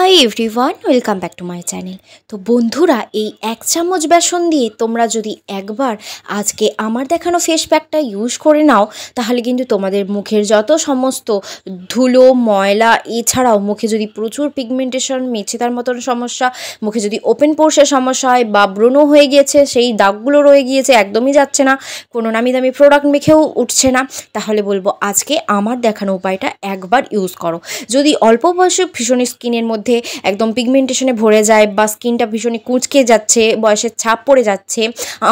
Hi everyone, welcome back to my channel. তো বন্ধুরা, এই 1 চামচ বেসন দিয়ে তোমরা যদি একবার আজকে আমার দেখানো ফেস প্যাকটা ইউজ করে নাও, তাহলে কিন্তু তোমাদের মুখের যত সমস্ত ধুলো ময়লা, এছাড়াও মুখে যদি প্রচুর পিগমেন্টেশন, মেছেদার মতন সমস্যা, মুখে যদি ওপেন পোর্সের সমস্যা হয় বা ব্রণ হয়ে গিয়েছে, সেই দাগগুলো রয়ে গিয়েছে, একদমই যাচ্ছে না, কোনো নামি দামি প্রোডাক্ট মেখেও উঠছে না, তাহলে বলবো আজকে আমার দেখানো উপায়টা একবার ইউজ করো। যদি অল্প বয়সে ভীষণ স্কিনের মধ্যে একদম পিগমেন্টেশনে ভরে যায় বা স্কিনটা ভীষণই কুঁচকে যাচ্ছে, বয়সের ছাপ পড়ে যাচ্ছে,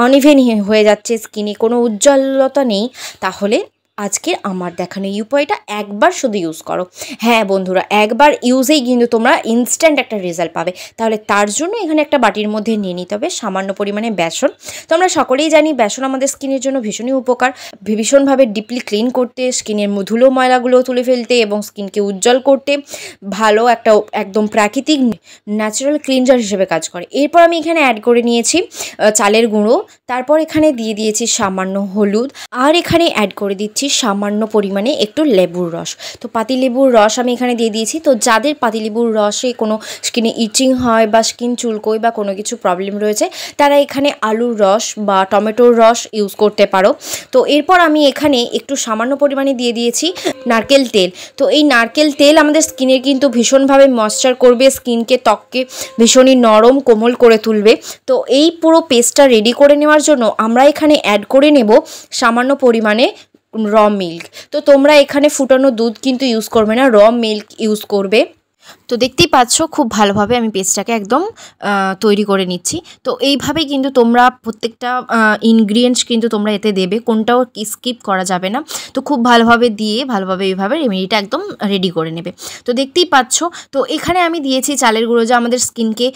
অনইভেন হয়ে যাচ্ছে, স্কিনে কোনো উজ্জ্বলতা নেই, তাহলে আজকে আমার দেখানো এই উপায়টা একবার শুধু ইউজ করো। হ্যাঁ বন্ধুরা, একবার ইউজেই কিন্তু তোমরা ইনস্ট্যান্ট একটা রেজাল্ট পাবে। তাহলে তার জন্য এখানে একটা বাটির মধ্যে নিয়ে নিতে হবে সামান্য পরিমাণে বেসন। তো আমরা সকলেই জানি বেসন আমাদের স্কিনের জন্য ভীষণই উপকার, ভীষণভাবে ডিপলি ক্লিন করতে, স্কিনের ধুলো ময়লাগুলো তুলে ফেলতে এবং স্কিনকে উজ্জ্বল করতে ভালো একটা একদম প্রাকৃতিক ন্যাচারাল ক্লিনজার হিসেবে কাজ করে। এরপর আমি এখানে অ্যাড করে নিয়েছি চালের গুঁড়ো, তারপর এখানে দিয়ে দিয়েছি সামান্য হলুদ, আর এখানে অ্যাড করে দিচ্ছি সামান্য পরিমাণে একটু লেবুর রস। তো পাতিলেবুর রস আমি এখানে দিয়ে দিয়েছি। তো যাদের পাতিলেবুর রসে কোনো স্কিনে ইচিং হয় বা স্কিন চুলকোয় বা কোনো কিছু প্রবলেম রয়েছে, তারা এখানে আলুর রস বা টমেটোর রস ইউজ করতে পারো। তো এরপর আমি এখানে একটু সামান্য পরিমাণে দিয়ে দিয়েছি নারকেল তেল। তো এই নারকেল তেল আমাদের স্কিনের কিন্তু ভীষণভাবে ময়েশ্চার করবে, স্কিনকে ত্বককে ভীষণই নরম কোমল করে তুলবে। তো এই পুরো পেস্টটা রেডি করে নেওয়ার জন্য আমরা এখানে অ্যাড করে নেব সামান্য পরিমাণে র মিল্ক। তো তোমরা এখানে ফুটানো দুধ কিন্তু ইউজ করবে না, র মিল্ক ইউজ করবে। তো দেখতেই পাচ্ছ খুব ভালোভাবে আমি পেস্টটাকে একদম তৈরি করে নিচ্ছি। তো এইভাবেই কিন্তু তোমরা প্রত্যেকটা ইনগ্রিডিয়েন্টস কিন্তু তোমরা এতে দেবে, কোনটাও স্কিপ করা যাবে না। তো খুব ভালোভাবে দিয়ে ভালোভাবে এইভাবে রেমেডিটা একদম রেডি করে নেবে। তো দেখতেই পাচ্ছ, তো এখানে আমি দিয়েছি চালের গুঁড়ো, যা আমাদের স্কিনকে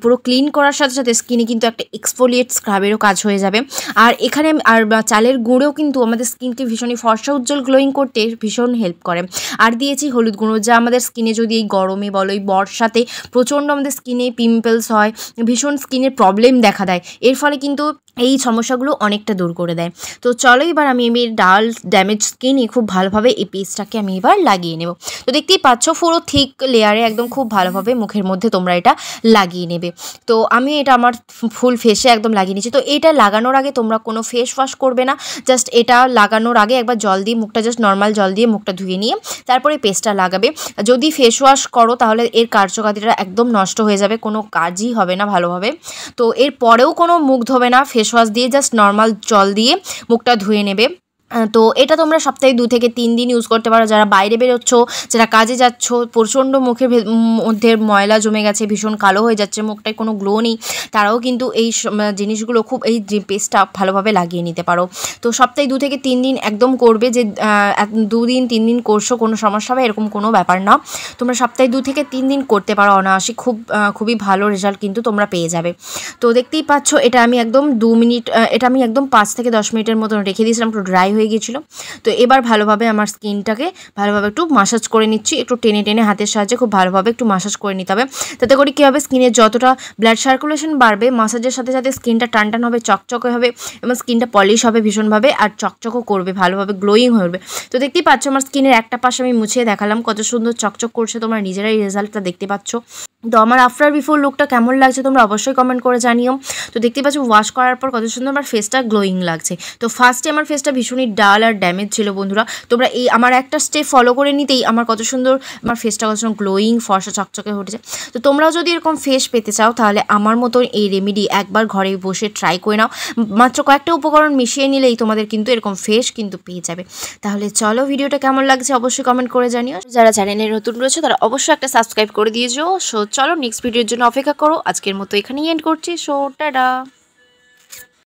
পুরো ক্লিন করার সাথে সাথে স্কিনে কিন্তু একটা এক্সফোলিয়েট স্ক্রাবেরও কাজ হয়ে যাবে। আর এখানে আর চালের গুঁড়োও কিন্তু আমাদের স্কিনকে ভীষণই ফর্সা উজ্জ্বল গ্লোয়িং করতে ভীষণ হেল্প করে। আর দিয়েছি হলুদ গুঁড়ো, যা আমাদের স্কিনে যদি এই গরমে বলো, এই বর্ষাতে প্রচণ্ড আমাদের স্কিনে পিম্পলস হয়, ভীষণ স্কিনের প্রবলেম দেখা দেয়, এর ফলে কিন্তু এই সমস্যাগুলো অনেকটা দূর করে দেয়। তো চলো এবার আমি ডাল ড্যামেজ স্কিনে খুব ভালোভাবে এই পেস্টটাকে আমি এবার লাগিয়ে নেব। তো দেখতেই পাচ্ছ পুরো থিক লেয়ারে একদম খুব ভালোভাবে মুখের মধ্যে তোমরা এটা লাগিয়ে নেবে। তো আমি এটা আমার ফুল ফেসে একদম লাগিয়ে নিচ্ছি। তো এটা লাগানোর আগে তোমরা কোনো ফেস ওয়াশ করবে না, জাস্ট এটা লাগানোর আগে একবার জল দিয়ে মুখটা, জাস্ট নর্মাল জল দিয়ে মুখটা ধুয়ে নিয়ে তারপরে পেস্টটা লাগাবে। যদি ফেস ওয়াশ করো তাহলে এর কার্যকারিতা একদম নষ্ট হয়ে যাবে, কোনো কাজই হবে না ভালোভাবে। তো এর পরেও কোনো মুখ ধোবে না, ফেস ওয়াশ দিয়ে জাস্ট নর্মাল জল দিয়ে মুখটা ধুয়ে নেবে। তো এটা তোমরা সপ্তাহে 2 থেকে 3 দিন ইউজ করতে পারো। যারা বাইরে বেরোচ্ছ, যারা কাজে যাচ্ছ, প্রচণ্ড মুখের মধ্যে ময়লা জমে গেছে, ভীষণ কালো হয়ে যাচ্ছে, মুখটায় কোনো গ্লো নেই, তারাও কিন্তু এই জিনিসগুলো খুব এই পেস্টটা ভালোভাবে লাগিয়ে নিতে পারো। তো সপ্তাহে 2 থেকে 3 দিন একদম করবে, যে 2 দিন 3 দিন করছো কোনো সমস্যা হবে এরকম কোনো ব্যাপার না। তোমরা সপ্তাহে 2 থেকে 3 দিন করতে পারো অনায়াসে, খুবই ভালো রেজাল্ট কিন্তু তোমরা পেয়ে যাবে। তো দেখতেই পাচ্ছ এটা আমি একদম 2 মিনিট, এটা আমি একদম 5 থেকে 10 মিনিটের মতন রেখে দিয়েছিলাম, একটু ড্রাই হয়ে গিয়েছিল। তো এবার ভালোভাবে আমার স্কিনটাকে ভালোভাবে একটু মাসাজ করে নিচ্ছি, একটু টেনে টেনে হাতের সাহায্যে খুব ভালোভাবে একটু মাসাজ করে নিতে হবে। তাতে করে কী হবে, স্কিনের যতটা ব্লাড সার্কুলেশন বাড়বে, মাসাজের সাথে সাথে স্কিনটা টান টান হবে, চকচকে হবে এবং স্কিনটা পলিশ হবে ভীষণভাবে, আর চকচকও করবে, ভালোভাবে গ্লোয়িং হবে। তো দেখতেই পাচ্ছ আমার স্কিনের একটা পাশ আমি মুছিয়ে দেখালাম, কত সুন্দর চকচক করছে, তোমরা নিজেরাই রেজাল্টটা দেখতে পাচ্ছ। তো আমার আফটার বিফোর লুকটা কেমন লাগছে তোমরা অবশ্যই কমেন্ট করে জানিও। তো দেখতে পাচ্ছ ওয়াশ করার পর কত সুন্দর আমার ফেসটা গ্লোয়িং লাগছে। তো ফার্স্টে আমার ফেসটা ভীষণই ডাল আর ড্যামেজ ছিল বন্ধুরা, তোমরা এই আমার একটা স্টেপ ফলো করে নিতেই আমার কত সুন্দর আমার ফেসটা কত সুন্দর গ্লোয়িং ফর্সা চকচকে উঠেছে। তো তোমরাও যদি এরকম ফেস পেতে চাও, তাহলে আমার মতো এই রেমেডি একবার ঘরে বসে ট্রাই করে নাও, মাত্র কয়েকটা উপকরণ মিশিয়ে নিলেই তোমাদের কিন্তু এরকম ফেস কিন্তু পেয়ে যাবে। তাহলে চলো, ভিডিওটা কেমন লাগছে অবশ্যই কমেন্ট করে জানিও। যারা চ্যানেলে নতুন রয়েছে তারা অবশ্যই একটা সাবস্ক্রাইব করে দিয়েছো। সো চলো নেক্সট ভিডিওর জন্য অপেক্ষা করো। আজকের মতো এখানেই এন্ড করছি। So tata.